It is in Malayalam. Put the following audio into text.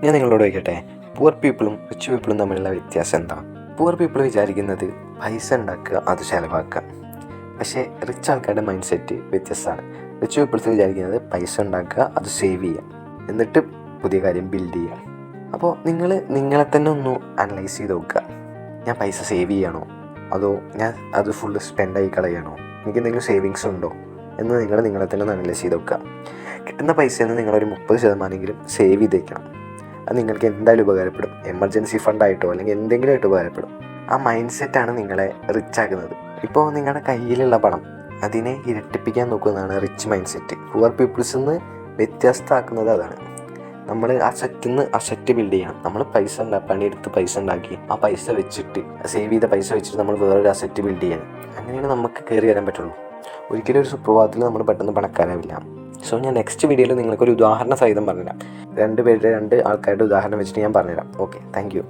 ഞാൻ നിങ്ങളോട് ചോദിക്കട്ടെ, പുവർ പീപ്പിളും റിച്ച് പീപ്പിളും തമ്മിലുള്ള വ്യത്യാസം എന്താ? പുവർ പീപ്പിൾ വിചാരിക്കുന്നത് പൈസ ഉണ്ടാക്കുക, അത് ചിലവാക്കുക. പക്ഷേ റിച്ച് ആൾക്കാരുടെ മൈൻഡ് സെറ്റ് വ്യത്യസ്തമാണ്. റിച്ച് പീപ്പിൾസ് വിചാരിക്കുന്നത് പൈസ ഉണ്ടാക്കുക, അത് സേവ് ചെയ്യുക, എന്നിട്ട് പുതിയ കാര്യം ബിൽഡ് ചെയ്യുക. അപ്പോൾ നിങ്ങളെ തന്നെ ഒന്ന് അനലൈസ് ചെയ്ത് നോക്കുക. ഞാൻ പൈസ സേവ് ചെയ്യണോ, അതോ ഞാൻ അത് ഫുള്ള് സ്പെൻഡായി കളയണോ, എനിക്ക് എന്തെങ്കിലും സേവിങ്സ് ഉണ്ടോ എന്ന് നിങ്ങളെ തന്നെ ഒന്ന് അനലൈസ് ചെയ്ത് നോക്കുക. കിട്ടുന്ന പൈസയിൽ നിന്ന് നിങ്ങളൊരു 30% സേവ് ചെയ്തേക്കണം. അത് നിങ്ങൾക്ക് എന്തായാലും ഉപകാരപ്പെടും. എമർജൻസി ഫണ്ടായിട്ടോ അല്ലെങ്കിൽ എന്തെങ്കിലും ആയിട്ട് ഉപകാരപ്പെടും. ആ മൈൻഡ് സെറ്റാണ് നിങ്ങളെ റിച്ച് ആക്കുന്നത്. ഇപ്പോൾ നിങ്ങളുടെ കയ്യിലുള്ള പണം അതിനെ ഇരട്ടിപ്പിക്കാൻ നോക്കുന്നതാണ് റിച്ച് മൈൻഡ് സെറ്റ്. പുവർ പീപ്പിൾസിൽ നിന്ന് വ്യത്യസ്തമാക്കുന്നത് അതാണ്. നമ്മൾ അസറ്റ് ബിൽഡ് ചെയ്യണം. നമ്മൾ പണിയെടുത്ത് പൈസ ഉണ്ടാക്കി ആ പൈസ വെച്ചിട്ട്, സേവ് ചെയ്ത പൈസ വെച്ചിട്ട് നമ്മൾ വേറൊരു അസറ്റ് ബിൽഡ് ചെയ്യണം. അങ്ങനെയാണ് നമുക്ക് കയറി വരാൻ പറ്റുള്ളൂ. ഒരിക്കലും ഒരു സുപ്രഭാതത്തിൽ നമ്മൾ പെട്ടെന്ന് പണക്കാരാവില്ല. സോ ഞാൻ നെക്സ്റ്റ് വീഡിയോയിൽ നിങ്ങൾക്കൊരു ഉദാഹരണ സഹിതം പറഞ്ഞുതരാം. രണ്ട് ആൾക്കാരുടെ ഉദാഹരണം വെച്ചിട്ട് ഞാൻ പറഞ്ഞുതരാം. Okay, thank you.